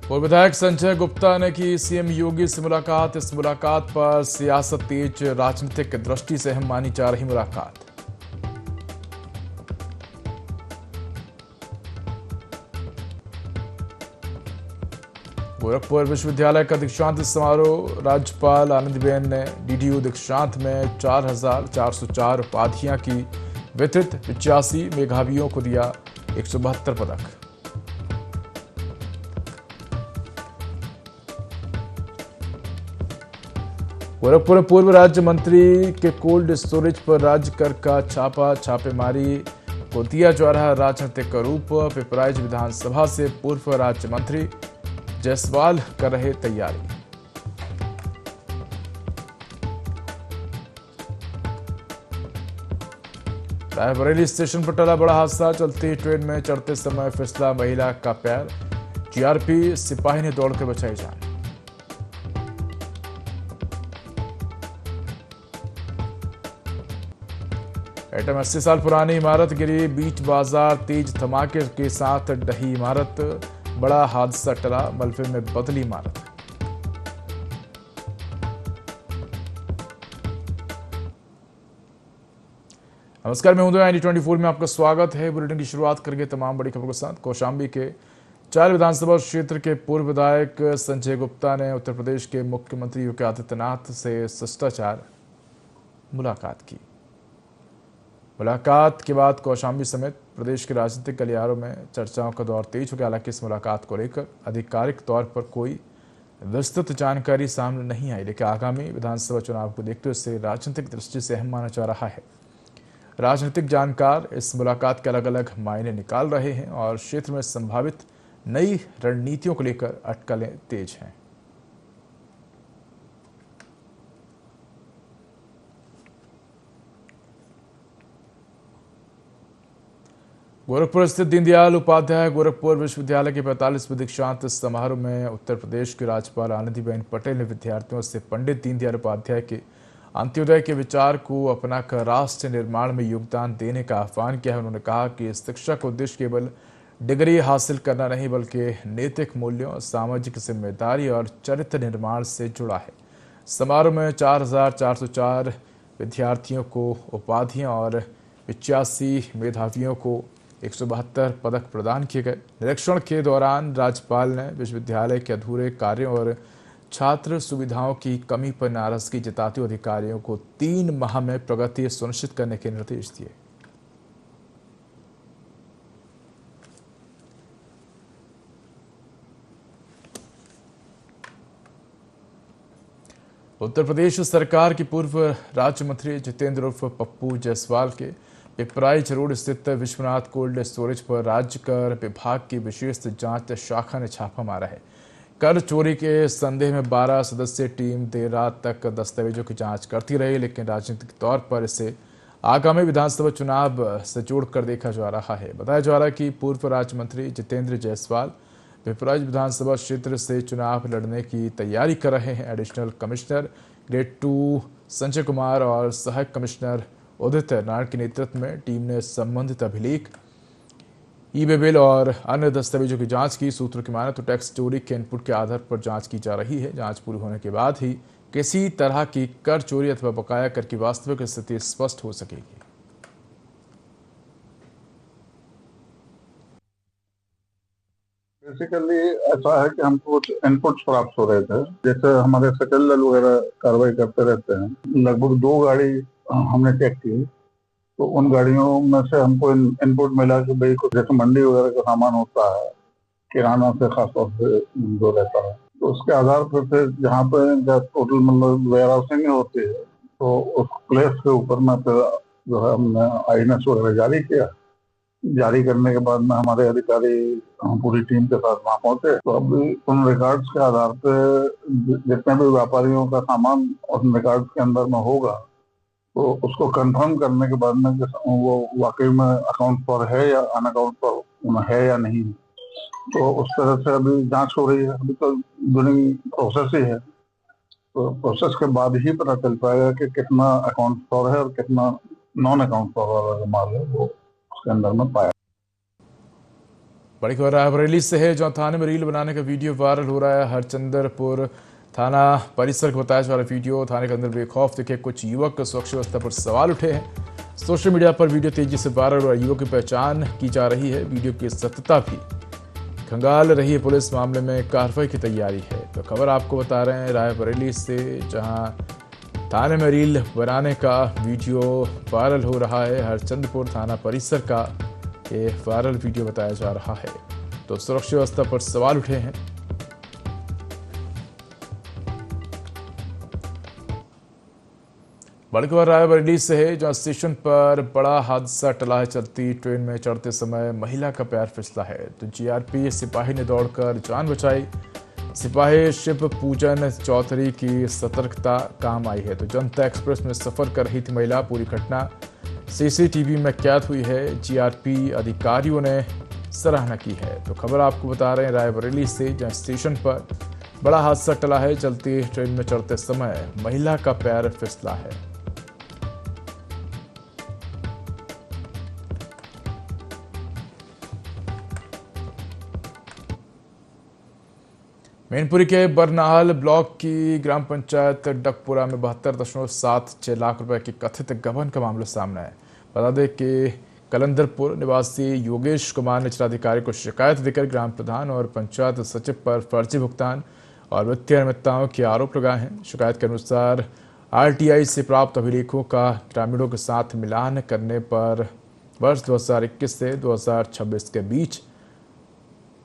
पूर्व विधायक संजय गुप्ता ने की सीएम योगी से मुलाकात। इस मुलाकात पर सियासत तेज, राजनीतिक दृष्टि से अहम मानी जा रही मुलाकात। गोरखपुर विश्वविद्यालय का दीक्षांत समारोह, राज्यपाल आनंदीबेन ने डीडीयू दीक्षांत में 4,404 उपाधियां की वितरित। 85 मेधावियों को दिया 172 पदक। गोरखपुर में पूर्व राज्य मंत्री के कोल्ड स्टोरेज पर राज्य कर का छापेमारी को दिया जा रहा राजनीतिक रूप। पिपराइच विधानसभा से पूर्व राज्य मंत्री जायसवाल कर रहे तैयारी। रायबरेली स्टेशन पर टला बड़ा हादसा, चलती ट्रेन में चढ़ते समय फिसला महिला का पैर। जीआरपी सिपाही ने दौड़कर बचाई जान। एटम 80 साल पुरानी इमारत गिरी, बीच बाजार, तेज धमाके के साथ ढही इमारत। बड़ा हादसा टला, मलबे में बदली इमारत। नमस्कार, मैं उदय ID24 में आपका स्वागत है। बुलेटिन की शुरुआत करेंगे तमाम बड़ी खबरों के साथ। कौशाम्बी के 4 विधानसभा क्षेत्र के पूर्व विधायक संजय गुप्ता ने उत्तर प्रदेश के मुख्यमंत्री योगी आदित्यनाथ से शिष्टाचार मुलाकात की। मुलाकात के बाद कौशाम्बी समेत प्रदेश के राजनीतिक गलियारों में चर्चाओं का दौर तेज हो गया। हालांकि इस मुलाकात को लेकर आधिकारिक तौर पर कोई विस्तृत जानकारी सामने नहीं आई, लेकिन आगामी विधानसभा चुनाव को देखते हुए इसे राजनीतिक दृष्टि से अहम माना जा रहा है। राजनीतिक जानकार इस मुलाकात के अलग अलग मायने निकाल रहे हैं और क्षेत्र में संभावित नई रणनीतियों को लेकर अटकलें तेज हैं। गोरखपुर स्थित दीनदयाल उपाध्याय गोरखपुर विश्वविद्यालय के 45वें दीक्षांत समारोह में उत्तर प्रदेश के राज्यपाल आनंदीबेन पटेल ने विद्यार्थियों से पंडित दीनदयाल उपाध्याय के अंत्योदय के विचार को अपनाकर राष्ट्र निर्माण में योगदान देने का आह्वान किया है। उन्होंने कहा कि शिक्षा का उद्देश्य केवल डिग्री हासिल करना नहीं, बल्कि नैतिक मूल्यों, सामाजिक जिम्मेदारी और चरित्र निर्माण से जुड़ा है। समारोह में 4,404 विद्यार्थियों को उपाधियां और 85 मेधावियों को 172 पदक प्रदान किए गए। निरीक्षण के दौरान राज्यपाल ने विश्वविद्यालय के अधूरे कार्यों और छात्र सुविधाओं की कमी पर नाराजगी जताते हुए अधिकारियों को 3 माह में प्रगति सुनिश्चित करने के निर्देश दिए। उत्तर प्रदेश सरकार की पूर्व राज्य मंत्री जितेंद्र उर्फ पप्पू जायसवाल के पिपराइच रोड स्थित विश्वनाथ कोल्ड स्टोरेज पर राज्य कर विभाग की विशेष जांच शाखा ने छापा मारा है। कर चोरी के संदेह में 12 सदस्यीय टीम देर रात तक दस्तावेजों की जांच करती रही, लेकिन राजनीतिक तौर पर इसे आगामी विधानसभा चुनाव से जोड़कर देखा जा रहा है। बताया जा रहा है कि पूर्व राज्य मंत्री जितेंद्र जायसवाल पिपराइच विधानसभा क्षेत्र से चुनाव लड़ने की तैयारी कर रहे हैं। Additional commissioner grade 2 Sanjay Kumar और सहायक कमिश्नर उदित नारायण के नेतृत्व में टीम ने संबंधित अभिलेख, ई-वे बिल और अन्य दस्तावेजों की जांच की। सूत्रों की माने तो टैक्स चोरी के इनपुट के आधार पर जांच की जा रही है। जांच पूरी होने के बाद ही किसी तरह की कर चोरी अथवा बकाया कर की वास्तविक स्थिति स्पष्ट हो सकेगी। बेसिकली ऐसा है कि हमको कुछ इनपुट्स प्राप्त हो रहे थे, जैसे हमारे सकल दल वगैरह कार्रवाई करते रहते हैं। लगभग 2 गाड़ी हमने चेक की, तो उन गाड़ियों में से हमको इनपुट मिला कि भाई कुछ जैसे मंडी वगैरह का सामान होता है, किराना से खासतौर से जो रहता है, तो उसके आधार पर फिर जहाँ पे टोटल मतलब वेयर हाउसिंग होती है, तो उस प्लेस के ऊपर में फिर जो है हमने INS वगैरह जारी किया। जारी करने के बाद में हमारे अधिकारी पूरी टीम के साथ वहाँ पहुंचे, तो अभी उन रिकॉर्ड्स के आधार पे जितने भी व्यापारियों का सामान उन रिकॉर्ड्स के अंदर में होगा, तो उसको कंफर्म करने के बाद में वो वाकई में अकाउंट पर है या अनअकाउंट पर है या नहीं, तो उस तरह से अभी जांच हो रही है। अभी तो ड्यूरिंग प्रोसेस ही है, तो प्रोसेस के बाद ही पता चल पाएगा कि कितना अकाउंट पर है और कितना नॉन अकाउंट पर वाला माल है वो उसके अंदर में पाया। बड़ी खबर रायबरेली से है, जहां थाने में रील बनाने का वीडियो वायरल हो रहा है। हरचंदरपुर थाना परिसर का बताया जा रहा वीडियो। थाने के अंदर बेखौफ दिखे कुछ युवक सुरक्षा व्यवस्था पर सवाल उठे हैं। सोशल मीडिया पर वीडियो तेजी से वायरल हो रहा है। युवक की पहचान की जा रही है। वीडियो की सत्यता भी खंगाल रही है। पुलिस मामले में कार्रवाई की तैयारी है। तो खबर आपको बता रहे हैं रायबरेली से, जहां थाने में रील बनाने का वीडियो वायरल हो रहा है। हरचंदपुर थाना परिसर का ये वायरल वीडियो बताया जा रहा है। तो सुरक्षा व्यवस्था पर सवाल उठे हैं। बड़ी खबर रायबरेली से है, जहां स्टेशन पर बड़ा हादसा टला है। चलती ट्रेन में चढ़ते समय महिला का पैर फिसला है, तो जीआरपी सिपाही ने दौड़कर जान बचाई। सिपाही शिव पूजन चौधरी की सतर्कता काम आई है। तो जनता एक्सप्रेस में सफर कर रही थी महिला। पूरी घटना सीसीटीवी में कैद हुई है। जीआरपी अधिकारियों ने सराहना की है। तो खबर आपको बता रहे हैं रायबरेली से, जहां स्टेशन पर बड़ा हादसा टला है। चलती ट्रेन में चढ़ते समय महिला का पैर फिसला है। मैनपुरी के बरनाल ब्लॉक की ग्राम पंचायत डकपुरा में 72.76 लाख रुपए की कथित गबन का मामला सामने है। बता दें कि कलंदरपुर निवासी योगेश कुमार ने जिलाधिकारी को शिकायत देकर ग्राम प्रधान और पंचायत सचिव पर फर्जी भुगतान और वित्तीय अनियमितताओं के आरोप लगाए हैं। शिकायत के अनुसार आरटीआई से प्राप्त अभिलेखों का ग्रामीणों के साथ मिलान करने पर वर्ष 2021 से 2026 के बीच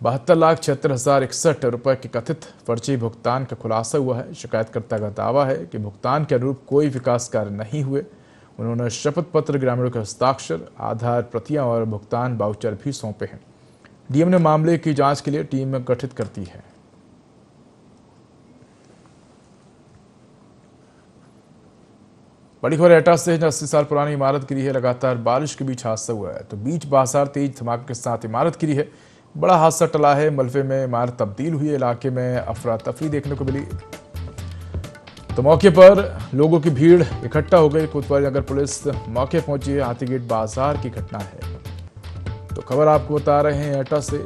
72,76,061 रुपए के कथित फर्जी भुगतान का खुलासा हुआ है। शिकायतकर्ता का दावा है कि भुगतान के अनुरूप कोई विकास कार्य नहीं हुए। उन्होंने शपथ पत्र ग्रामीणों के हस्ताक्षर, आधार प्रतियां और भुगतान वाउचर भी सौंपे हैं। डीएम ने मामले की जांच के लिए टीम गठित कर दी है। बड़ी खबर एटा से, 80 साल पुरानी इमारत गिरी है। लगातार बारिश के बीच हादसा हुआ है, तो बीच बाजार तेज धमाके के साथ इमारत गिरी है। बड़ा हादसा टला है। मलबे में इमारत तब्दील हुई। इलाके में अफरा तफरी देखने को मिली, तो मौके पर लोगों की भीड़ इकट्ठा हो गई। कोतवाली नगर पुलिस मौके पहुंची है। हाथीगेट बाजार की घटना है। तो खबर आपको बता रहे हैं एटा से,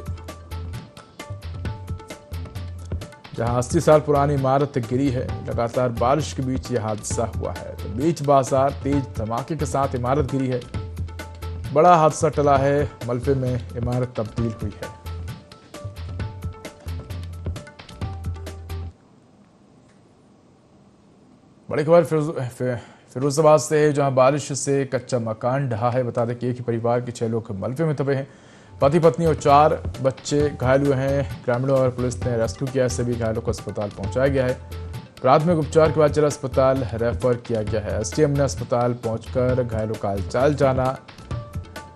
जहां 80 साल पुरानी इमारत गिरी है। लगातार बारिश के बीच यह हादसा हुआ है। तो बीच बाजार तेज धमाके के साथ इमारत गिरी है। बड़ा हादसा टला है। मलबे में इमारत तब्दील हुई है। बड़ी खबर फिरोजाबाद से है, जहां बारिश से कच्चा मकान ढहा है। बता दें कि एक ही परिवार के 6 लोग मलबे में दबे हैं। पति पत्नी और 4 बच्चे घायल हुए हैं। ग्रामीणों और पुलिस ने रेस्क्यू किया। सभी घायलों को अस्पताल पहुंचाया गया है। प्राथमिक उपचार के बाद जिला अस्पताल रेफर किया गया है। एसडीएम ने अस्पताल पहुंचकर घायलों का हालचाल जाना।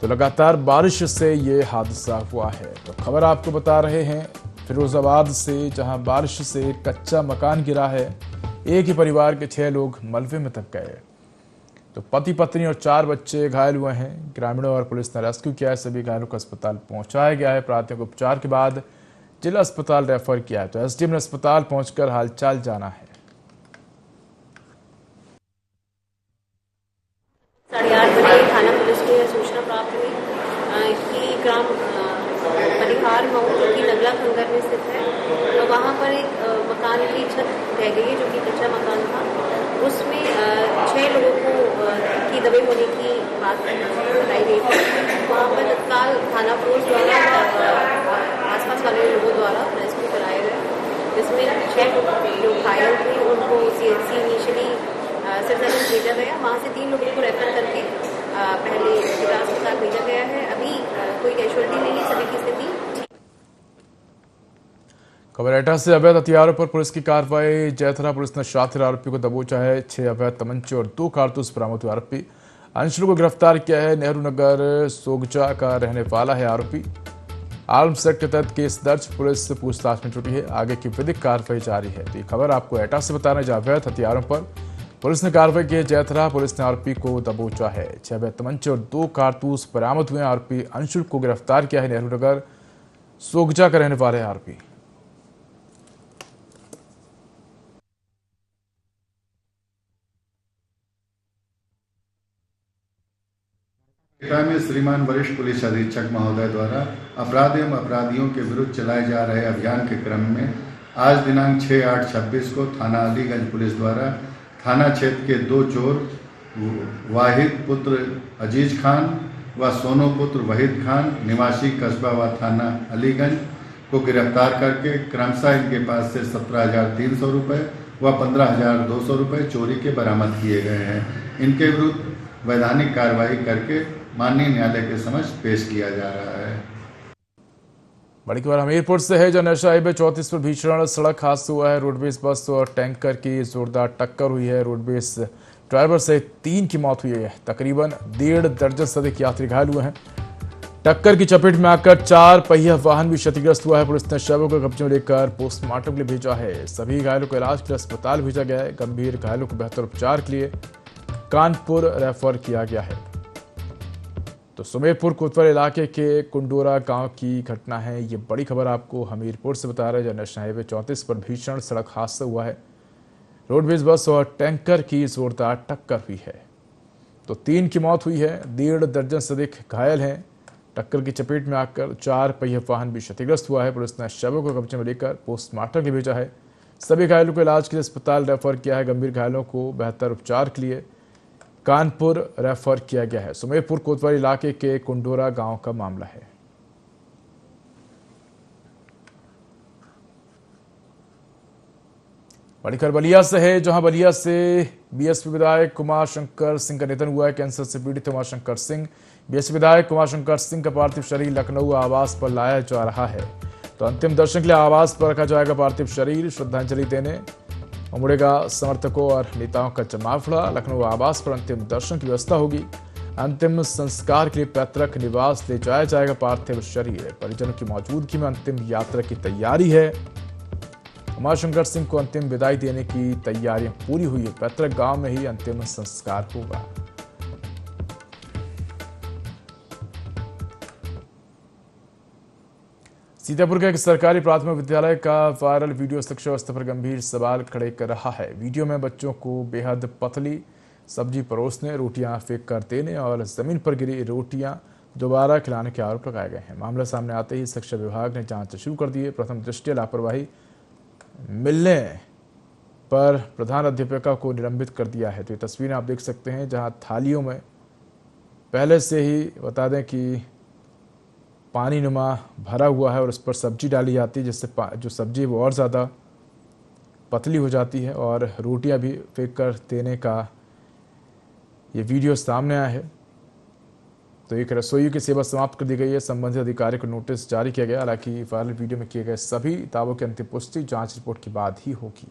तो लगातार बारिश से ये हादसा हुआ है। तो खबर आपको बता रहे हैं फिरोजाबाद से, जहां बारिश से कच्चा मकान गिरा है। एक ही परिवार के 6 लोग मलबे में दब गए। तो पति पत्नी और 4 बच्चे घायल हुए हैं। ग्रामीणों और पुलिस ने रेस्क्यू किया है। सभी घायलों को अस्पताल पहुंचाया गया है। प्राथमिक उपचार के बाद जिला अस्पताल रेफर किया है। तो एसडीएम ने अस्पताल पहुंचकर हालचाल जाना है। 8:30 बजे थाना पुलिस को यह सूचना प्राप्त हुई कि ग्राम परिहार मऊ जो कि नगला खंगर में स्थित है, तो वहाँ पर एक मकान की छत ढह गई है, जो कि कच्चा मकान था। उसमें 6 लोगों को की दबे होने की बात बताई गई थी। वहाँ पर तत्काल थाना फोर्स द्वारा आसपास वाले लोगों द्वारा रेस्क्यू कराया गया, जिसमें 6 लोग घायल थे। उनको सीएचसी इनिशियली सिरसा भेजा गया। वहाँ से 3 लोगों को रेफर करके पहले जिला अस्पताल भेजा गया है। अभी कोई कैजुअलिटी नहीं है, सभी की स्थिति। खबर एटा से, अवैध हथियारों पर पुलिस की कार्रवाई। जैथरा पुलिस ने शातिर आरोपी को दबोचा है। 6 अवैध तमंचे और 2 कारतूस बरामद हुए। आरोपी अंशुल को गिरफ्तार किया है। नेहरू नगर सोगजा का रहने वाला है आरोपी। आर्म्स एक्ट के तहत केस दर्ज। पुलिस पूछताछ में जुटी है। आगे की विधिक कार्रवाई जारी है। तो ये खबर आपको एटा से बता रहे हैं, जहां अवैध हथियारों पर पुलिस ने कार्रवाई की है। जैथरा पुलिस ने आरोपी को दबोचा है। 6 अवैध तमंचे और 2 कारतूस बरामद हुए। आरोपी अंशुल को गिरफ्तार किया है। नेहरू नगर सोगजा का रहने वाले आरोपी। एटा में श्रीमान वरिष्ठ पुलिस अधीक्षक महोदय द्वारा अपराध एवं अपराधियों के विरुद्ध चलाए जा रहे अभियान के क्रम में आज दिनांक 6/8/26 को थाना अलीगंज पुलिस द्वारा थाना क्षेत्र के 2 चोर वाहिद पुत्र अजीज खान व सोनू पुत्र वहीद खान निवासी कस्बा व थाना अलीगंज को गिरफ्तार करके क्रमशः इनके पास से 17,300 रुपये व 15,200 रुपये चोरी के बरामद किए गए हैं। इनके विरुद्ध वैधानिक कार्रवाई करके माननीय न्यायालय के समक्ष पेश किया जा रहा है। बड़ी खबर हमीरपुर से है, जहां नेशनल हाईवे 34 पर भीषण सड़क हादसा हुआ है। रोडवेज बस और टैंकर की जोरदार टक्कर हुई है। रोडवेज ड्राइवर से 3 की मौत हुई है। तकरीबन 1.5 दर्जन से अधिक यात्री घायल हुए हैं। टक्कर की चपेट में आकर 4 पहिया वाहन भी क्षतिग्रस्त हुआ है। पुलिस ने शवों को कब्जे में लेकर पोस्टमार्टम के लिए भेजा है। सभी घायलों को इलाज के लिए अस्पताल भेजा गया है। गंभीर घायलों को बेहतर उपचार के लिए कानपुर रेफर किया गया है। तो सुमेरपुर कोतवाल इलाके के कुंडोरा गांव की घटना है। ये बड़ी खबर आपको हमीरपुर से बता रहे हैं, जहां नेशनल हाईवे 34 पर भीषण सड़क हादसा हुआ है। रोडवेज बस और टैंकर की जोरदार टक्कर हुई है। तो 3 की मौत हुई है, 1.5 दर्जन से अधिक घायल हैं। टक्कर की चपेट में आकर 4 पहिया वाहन भी क्षतिग्रस्त हुआ है। पुलिस ने शवों को कब्जे में लेकर पोस्टमार्टम के लिए भेजा है। सभी घायलों को इलाज के लिए अस्पताल रेफर किया है। गंभीर घायलों को बेहतर उपचार के लिए कानपुर रेफर किया गया है। सुमेरपुर कोतवाल इलाके के कुंडोरा गांव का मामला है। बड़ी खबर बलिया से है, जहां बलिया से बीएसपी विधायक कुमार शंकर सिंह का निधन हुआ है। कैंसर से पीड़ित कुमार शंकर सिंह, बीएसपी विधायक कुमार शंकर सिंह का पार्थिव शरीर लखनऊ आवास पर लाया जा रहा है। तो अंतिम दर्शन के लिए आवास पर रखा जाएगा पार्थिव शरीर। श्रद्धांजलि देने उमड़ेगा समर्थकों और नेताओं का जमावड़ा। लखनऊ आवास पर अंतिम दर्शन की व्यवस्था होगी। अंतिम संस्कार के लिए पैतृक निवास ले जाया जाएगा पार्थिव शरीर। परिजनों की मौजूदगी में अंतिम यात्रा की तैयारी है। कुमार शंकर सिंह को अंतिम विदाई देने की तैयारियां पूरी हुई है। पैतृक गांव में ही अंतिम संस्कार होगा। सीतापुर का एक सरकारी प्राथमिक विद्यालय का वायरल वीडियो शिक्षा व्यवस्था पर गंभीर सवाल खड़े कर रहा है। वीडियो में बच्चों को बेहद पतली सब्जी परोसने, रोटियां फेंक कर देने और जमीन पर गिरी रोटियां दोबारा खिलाने के आरोप लगाए गए हैं। मामला सामने आते ही शिक्षा विभाग ने जांच शुरू कर दी है। प्रथम दृष्टया लापरवाही मिलने पर प्रधान अध्यापिका को निलंबित कर दिया है। तो ये तस्वीरें आप देख सकते हैं, जहां थालियों में पहले से ही बता दें कि पानी नुमा भरा हुआ है और उस पर सब्जी डाली जाती है, जिससे जो सब्जी वो और ज़्यादा पतली हो जाती है और रोटियां भी फेंक कर देने का ये वीडियो सामने आया है। तो एक रसोई की सेवा समाप्त कर दी गई है। संबंधित अधिकारी को नोटिस जारी किया गया। हालांकि वायरल वीडियो में किए गए सभी दावों की अंतिम पुष्टि जांच रिपोर्ट के बाद ही होगी।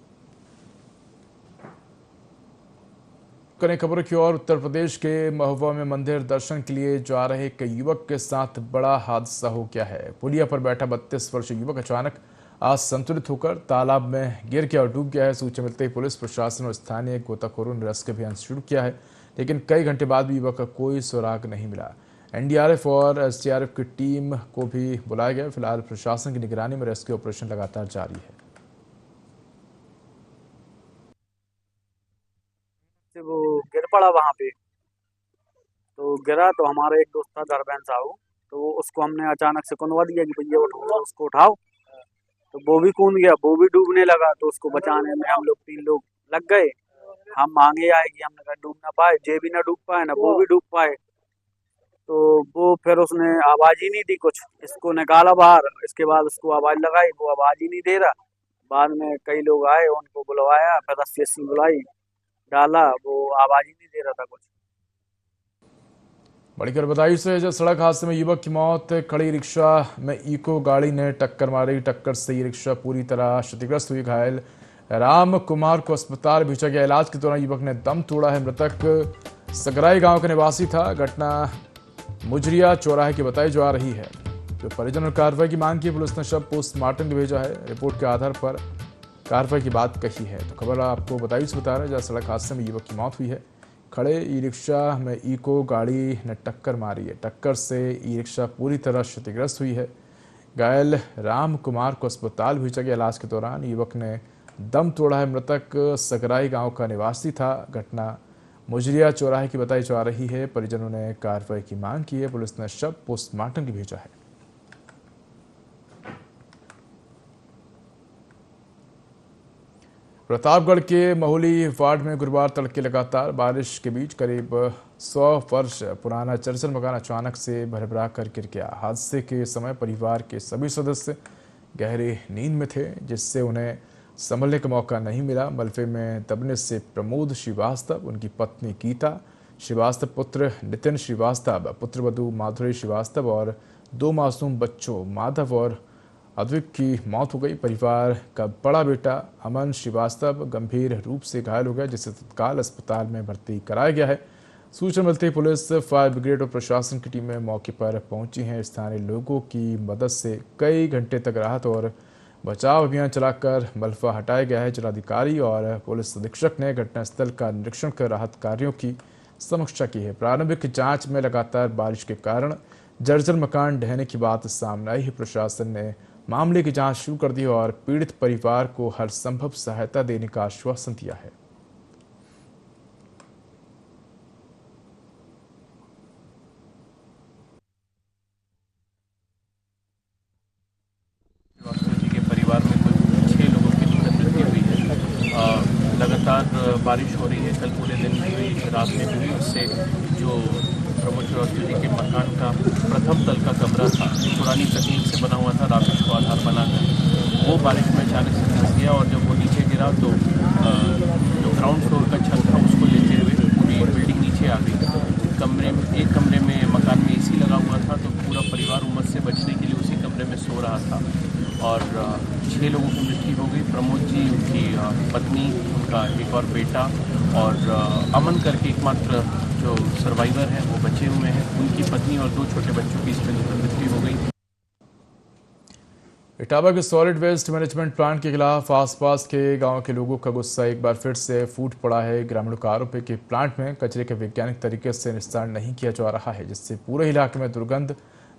करें खबरों की ओर, उत्तर प्रदेश के महुआ में मंदिर दर्शन के लिए जा रहे एक युवक के साथ बड़ा हादसा हो गया है। पुलिया पर बैठा 32 वर्षीय युवक अचानक असंतुलित होकर तालाब में गिर गया और डूब गया है। सूचना मिलते ही पुलिस प्रशासन और स्थानीय गोताखोरों ने रेस्क्यू अभियान शुरू किया है, लेकिन कई घंटे बाद भी युवक का कोई सुराग नहीं मिला। एनडीआरएफ और एसडीआरएफ की टीम को भी बुलाया गया। फिलहाल प्रशासन की निगरानी में रेस्क्यू ऑपरेशन लगातार जारी है। वो गिर पड़ा वहाँ पे, तो गिरा तो हमारा एक दोस्त था धर्मेंद्र साहू, तो उसको हमने अचानक से कौनवा दिया कि भैया उठो, उसको उठाओ। तो वो भी कूद गया, वो भी डूबने लगा। तो उसको बचाने में हम लोग 3 लोग लग गए। हम आगे आए कि हमने कहा डूब ना पाए, जे भी ना डूब पाए ना वो भी डूब पाए। तो वो फिर उसने आवाज ही नहीं दी कुछ, इसको निकाला बाहर। इसके बाद उसको आवाज लगाई, वो आवाज ही नहीं दे रहा। बाद में कई लोग आए, उनको बुलवाया, फिर रस्सी बुलाई, डाला, वो आवाज ही नहीं दे रहा था कुछ। बड़ी खबर बदायूं से, जब सड़क हादसे में युवक की मौत। खड़ी रिक्शा में इको गाड़ी ने टक्कर मारी। टक्कर से ये रिक्शा पूरी तरह क्षतिग्रस्त हुई। घायल राम कुमार को अस्पताल भेजा गया। इलाज के दौरान युवक ने दम तोड़ा है। मृतक सकराई गांव का निवासी था। घटना मुजरिया चौराहे की बताई जा रही है। जो परिजन और कार्रवाई की मांग की, पुलिस ने शव पोस्टमार्टम को भेजा है। रिपोर्ट के आधार पर कार्रवाई की बात कही है। तो खबर आपको बदायूं से बता रहे हैं, जहाँ सड़क हादसे में युवक की मौत हुई है। खड़े ई रिक्शा में इको गाड़ी ने टक्कर मारी है। टक्कर से ई रिक्शा पूरी तरह क्षतिग्रस्त हुई है। घायल राम कुमार को अस्पताल भेजा गया। इलाज के दौरान युवक ने दम तोड़ा है। मृतक सकराई गांव का निवासी था। घटना मुजरिया चौराहे की बताई जा रही है। परिजनों ने कार्रवाई की मांग की है। पुलिस ने शव पोस्टमार्टम के लिए भेजा है। प्रतापगढ़ के महुली वार्ड में गुरुवार तड़के लगातार बारिश के बीच करीब 100 वर्ष पुराना जर्जर मकान अचानक से भरभरा कर गिर गया। हादसे के समय परिवार के सभी सदस्य गहरी नींद में थे, जिससे उन्हें संभलने का मौका नहीं मिला। मलबे में दबने से प्रमोद श्रीवास्तव, उनकी पत्नी गीता श्रीवास्तव, पुत्र नितिन श्रीवास्तव, पुत्रवधू माधुरी श्रीवास्तव और 2 मासूम बच्चों माधव और अद्विक की मौत हो गई। परिवार का बड़ा बेटा अमन श्रीवास्तव गंभीर रूप से घायल हो गया, जिसे तत्काल अस्पताल में भर्ती कराया गया है। सूचना मिलते ही पुलिस, फायर ब्रिगेड और प्रशासन की टीमें मौके पर पहुंची हैं। स्थानीय लोगों की मदद से कई घंटे तक राहत और बचाव अभियान चलाकर मलबा हटाया गया है। जिलाधिकारी और पुलिस अधीक्षक ने घटनास्थल का निरीक्षण कर राहत कार्यों की समीक्षा की है। प्रारंभिक जांच में लगातार बारिश के कारण जर्जर मकान ढहने की बात सामने आई है। प्रशासन ने मामले की जांच शुरू कर दी और पीड़ित परिवार को हर संभव सहायता देने का आश्वासन दिया है। जी के परिवार में कुल 6 लोगों की दुखद मृत्यु हुई है। लगातार बारिश हो रही है, कल पूरे दिन भी हुई, रात में भी हुई। उससे जो प्रमोद श्रीवास्तव जी के मकान का प्रथम तल का कमरा था, पुरानी तकनीक से बना हुआ था, राकेश को आधार बनाकर, वो बारिश में अचानक से धंस गया और जब वो नीचे गिरा तो जो ग्राउंड फ्लोर का छत था उसको लेते हुए पूरी बिल्डिंग नीचे आ गई। एक कमरे में मकान में एसी लगा हुआ था, तो पूरा परिवार उमस से बचने के लिए उसी कमरे में सो रहा था और 6 लोगों की मृत्यु हो गई। प्रमोद जी, उनकी पत्नी, उनका एक और बेटा और अमन करके एकमात्र जो सर्वाइवर हैं वो बचे हुए हैं। उनकी पत्नी और 2 छोटे बच्चों की इसमें मृत्यु हो गई। इटावा के सॉलिड वेस्ट मैनेजमेंट प्लांट के खिलाफ आसपास के गांव के लोगों का गुस्सा एक बार फिर से फूट पड़ा है। ग्रामीणों का आरोप है कि प्लांट में कचरे के वैज्ञानिक तरीके से निस्तारण नहीं किया जा रहा है, जिससे पूरे इलाके में दुर्गंध,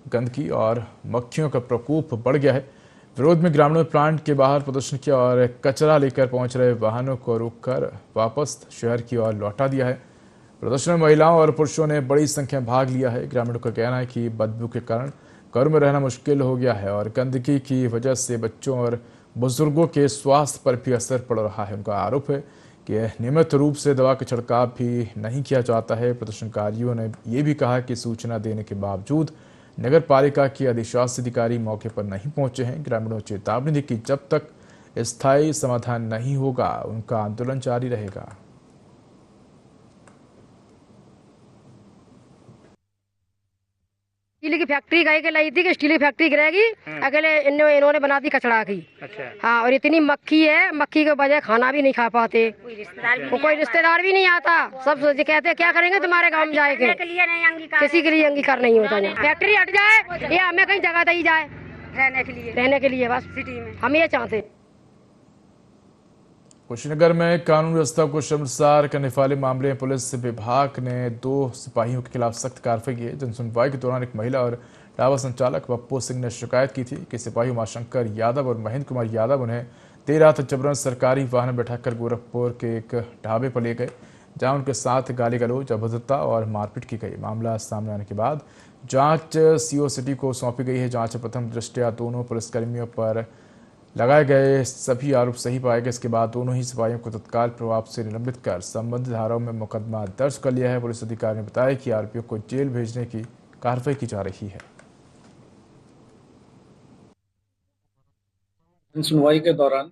गंदगी और मक्खियों का प्रकोप बढ़ गया है। विरोध में ग्रामीणों ने प्लांट के बाहर प्रदर्शन किया और कचरा लेकर पहुंच रहे वाहनों को रोककर वापस शहर की ओर लौटा दिया है। प्रदर्शन में महिलाओं और पुरुषों ने बड़ी संख्या में भाग लिया है। ग्रामीणों का कहना है कि बदबू के कारण घरों में रहना मुश्किल हो गया है और गंदगी की वजह से बच्चों और बुजुर्गों के स्वास्थ्य पर भी असर पड़ रहा है। उनका आरोप है कि नियमित रूप से दवा का छिड़काव भी नहीं किया जाता है। प्रदर्शनकारियों ने ये भी कहा कि सूचना देने के बावजूद नगर पालिका के अधिशासी अधिकारी मौके पर नहीं पहुंचे हैं। ग्रामीणों ने चेतावनी दी कि जब तक स्थायी समाधान नहीं होगा उनका आंदोलन जारी रहेगा। स्टील की फैक्ट्री कहीं के लाई थी कि स्टील की फैक्ट्री गिरेगी, अकेले इन्होंने बना दी कचरा की। अच्छा। हाँ, और इतनी मक्खी है, मक्खी के वजह खाना भी नहीं खा पाते, कोई रिश्तेदार भी नहीं आता। सब कहते क्या करेंगे तुम्हारे गाँव में जाएंगे, किसी के लिए अंगीकार नहीं होता। फैक्ट्री हट जाए या हमें कहीं जगह दी जाए रहने के लिए बस सिटी में हम ये चाहते। कुशीनगर में कानून व्यवस्था को शर्मसार करने वाले मामले में पुलिस विभाग ने 2 सिपाहियों के खिलाफ सख्त कार्रवाई की है। जनसुनवाई के दौरान एक महिला और ढाबा संचालक पप्पू सिंह ने शिकायत की थी कि सिपाही उमाशंकर यादव और महेंद्र कुमार यादव उन्हें देर रात जबरन सरकारी वाहन में बैठाकर गोरखपुर के एक ढाबे पर ले गए, जहां उनके साथ गाली गलौज, अभद्रता और मारपीट की गई। मामला सामने आने के बाद जांच सीओ सिटी को सौंपी गई है। जांच प्रथम दृष्टया दोनों पुलिसकर्मियों पर लगाए गए सभी आरोप सही पाए गए। इसके बाद दोनों ही सिपाहियों को तत्काल प्रभाव से निलंबित कर संबंधित धाराओं में मुकदमा दर्ज कर लिया है। पुलिस अधिकारी ने बताया कि आरोपियों को जेल भेजने की कार्रवाई की जा रही है। सुनवाई के दौरान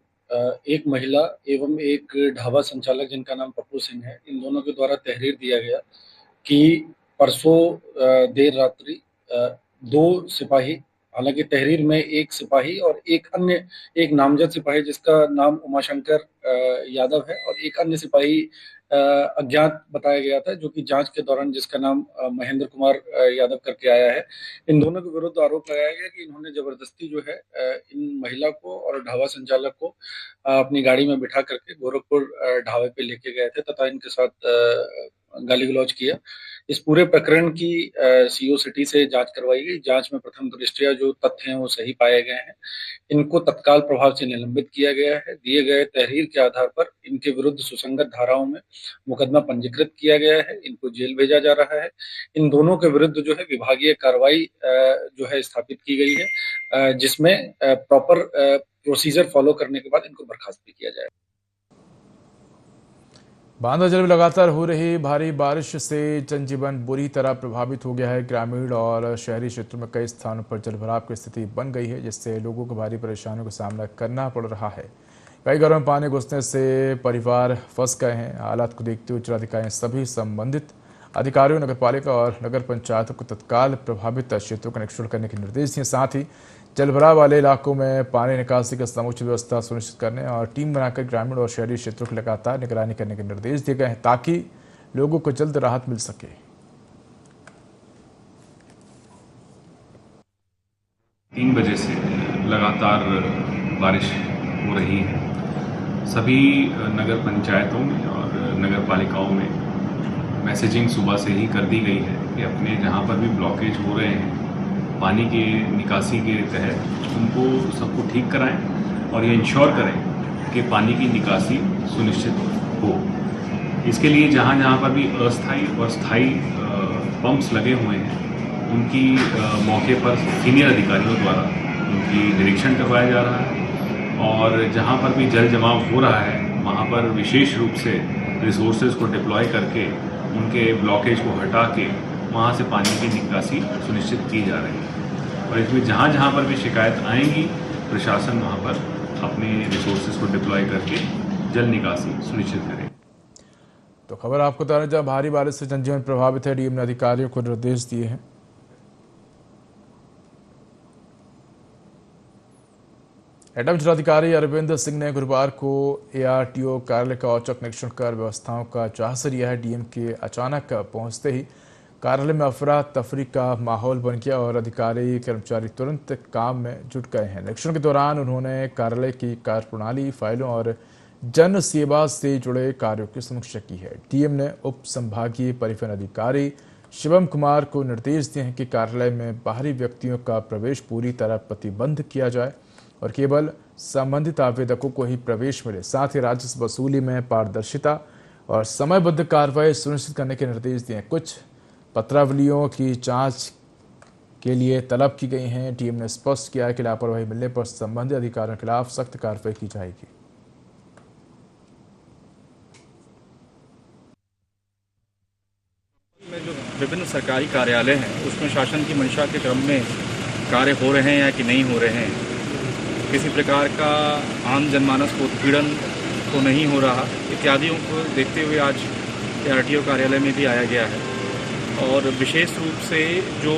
एक महिला एवं एक ढाबा संचालक जिनका नाम पप्पू सिंह है, इन दोनों के द्वारा तहरीर दिया गया कि परसों देर रात्रि 2 सिपाही, हालांकि तहरीर में एक सिपाही और एक नामजद सिपाही जिसका नाम उमाशंकर यादव है और एक अन्य सिपाही अज्ञात बताया गया था, जो कि जांच के दौरान जिसका नाम महेंद्र कुमार यादव करके आया है। इन दोनों के विरुद्ध आरोप लगाया गया कि इन्होंने जबरदस्ती जो है इन महिला को और ढाबा संचालक को अपनी गाड़ी में बिठा करके गोरखपुर ढाबे पे लेके गए थे तथा इनके साथ गाली गलौज किया। इस पूरे प्रकरण की सीओ सिटी से जांच करवाई गई। जांच में प्रथम दृष्टया जो तथ्य हैं वो सही पाए गए हैं। इनको तत्काल प्रभाव से निलंबित किया गया है। दिए गए तहरीर के आधार पर इनके विरुद्ध सुसंगत धाराओं में मुकदमा पंजीकृत किया गया है। इनको जेल भेजा जा रहा है। इन दोनों के विरुद्ध जो है विभागीय कार्रवाई जो है स्थापित की गई है, जिसमें प्रॉपर प्रोसीजर फॉलो करने के बाद इनको बर्खास्त भी किया जाएगा। बांदा जिले में लगातार हो रही भारी बारिश से जनजीवन बुरी तरह प्रभावित हो गया है। ग्रामीण और शहरी क्षेत्रों में कई स्थानों पर जलभराव की स्थिति बन गई है, जिससे लोगों को भारी परेशानियों का सामना करना पड़ रहा है। कई घरों में पानी घुसने से परिवार फंस गए हैं। हालात को देखते हुए जिलाधिकारी सभी संबंधित अधिकारियों, नगरपालिका और नगर पंचायतों को तत्काल प्रभावित क्षेत्रों का निरीक्षण करने के निर्देश दिए। साथ ही जलभराव वाले इलाकों में पानी निकासी की समुचित व्यवस्था सुनिश्चित करने और टीम बनाकर ग्रामीण और शहरी क्षेत्रों की लगातार निगरानी करने के निर्देश दिए गए हैं, ताकि लोगों को जल्द राहत मिल सके। 3 बजे से लगातार बारिश हो रही है। सभी नगर पंचायतों में और नगर पालिकाओं में मैसेजिंग सुबह से ही कर दी गई है कि अपने जहाँ पर भी ब्लॉकेज हो रहे हैं पानी के निकासी के तहत उनको सबको ठीक कराएं और ये इंश्योर करें कि पानी की निकासी सुनिश्चित हो। इसके लिए जहाँ जहाँ पर भी अस्थायी और स्थायी पंप्स लगे हुए हैं उनकी मौके पर सीनियर अधिकारियों द्वारा उनकी निरीक्षण करवाया जा रहा है और जहाँ पर भी जल जमाव हो रहा है वहाँ पर विशेष रूप से रिसोर्सेज को डिप्लॉय करके उनके ब्लॉकेज को हटा के वहाँ से पानी की निकासी सुनिश्चित की जा रही है। और इसमें जहाँ जहाँ पर भी शिकायत आएंगी प्रशासन वहाँ पर अपने रिसोर्सेज को डिप्लॉय करके जल निकासी सुनिश्चित करें। तो खबर आपको बता रहे, जहाँ भारी बारिश से जनजीवन प्रभावित है, डीएम ने अधिकारियों को निर्देश दिए हैं। एडम जिलाधिकारी अरविंद सिंह ने गुरुवार को एआरटीओ कार्यालय का औचक निरीक्षण कर व्यवस्थाओं का जायजा लिया है। डीएम के अचानक पहुंचते ही कार्यालय में अफरा तफरी का माहौल बन गया और अधिकारी कर्मचारी तुरंत काम में जुट गए हैं। निरीक्षण के दौरान उन्होंने कार्यालय की कार्यप्रणाली, फाइलों और जन सेवा से जुड़े कार्यों की समीक्षा की है। डीएम ने उप संभागीय परिवहन अधिकारी शिवम कुमार को निर्देश दिए हैं कि कार्यालय में बाहरी व्यक्तियों का प्रवेश पूरी तरह प्रतिबंध किया जाए और केवल संबंधित आवेदकों को ही प्रवेश मिले। साथ ही राजस्व वसूली में पारदर्शिता और समयबद्ध कार्रवाई सुनिश्चित करने के निर्देश दिए। कुछ पत्रावलियों की जांच के लिए तलब की गई हैं। टीम ने स्पष्ट किया कि लापरवाही मिलने पर संबंधित अधिकारियों के खिलाफ सख्त कार्रवाई की जाएगी। में जो विभिन्न सरकारी कार्यालय हैं उसमें शासन की मंशा के क्रम में कार्य हो रहे हैं या कि नहीं हो रहे हैं, किसी प्रकार का आम जनमानस को उत्पीड़न तो नहीं हो रहा, इत्यादियों को देखते हुए आज आरटीओ कार्यालय में भी आया गया है। और विशेष रूप से जो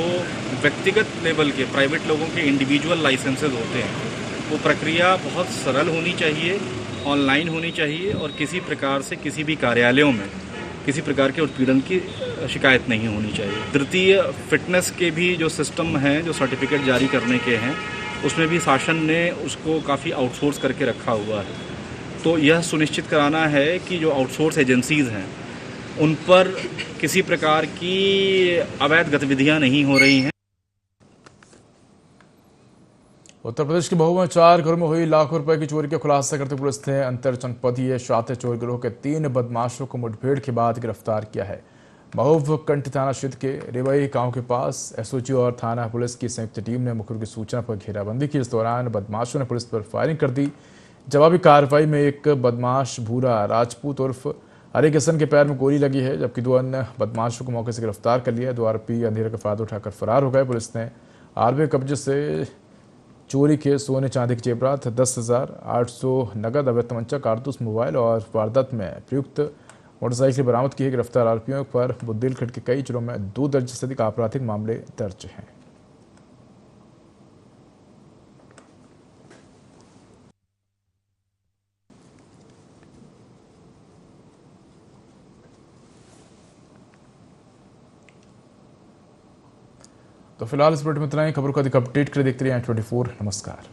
व्यक्तिगत लेवल के प्राइवेट लोगों के इंडिविजुअल लाइसेंसेज होते हैं वो प्रक्रिया बहुत सरल होनी चाहिए, ऑनलाइन होनी चाहिए और किसी प्रकार से किसी भी कार्यालयों में किसी प्रकार के उत्पीड़न की शिकायत नहीं होनी चाहिए। तृतीय फिटनेस के भी जो सिस्टम हैं, जो सर्टिफिकेट जारी करने के हैं, उसमें भी शासन ने उसको काफ़ी आउटसोर्स करके रखा हुआ है। तो यह सुनिश्चित कराना है कि जो आउटसोर्स एजेंसीज़ हैं उन पर किसी प्रकार की अवैध गतिविधियां नहीं हो रही हैं। उत्तर प्रदेश के महुआ में 4 घरों में हुई लाखों रुपए की चोरी का खुलासा करते पुलिस ने अंतर जनपदीय शातिर चोर गिरोह के 3 बदमाशों को मुठभेड़ के बाद गिरफ्तार किया है। महुआ कंटी थाना क्षेत्र के रेवई गांव के पास एसओजी और थाना पुलिस की संयुक्त टीम ने मुखबिर की सूचना पर घेराबंदी की। इस दौरान बदमाशों ने पुलिस पर फायरिंग कर दी। जवाबी कार्रवाई में एक बदमाश भूरा राजपूत उर्फ हरी किशन के पैर में गोली लगी है, जबकि 2 अन्य बदमाशों को मौके से गिरफ्तार कर लिया। 2 आरोपी अंधेरे का फायदा उठाकर फरार हो गए। पुलिस ने आरबी कब्जे से चोरी के सोने चांदी के जेवरात, 10,800 नगद, अवैध तमंचा, कारतूस, मोबाइल और वारदात में प्रयुक्त मोटरसाइकिल बरामद की है। गिरफ्तार आरोपियों पर बुंदेलखंड के कई जिलों में 2 दर्जन से अधिक आपराधिक मामले दर्ज हैं। तो फिलहाल इस बुलेटिन में इतना ही। खबरों का अधिक अपडेट कर देखते रहिए 24। नमस्कार।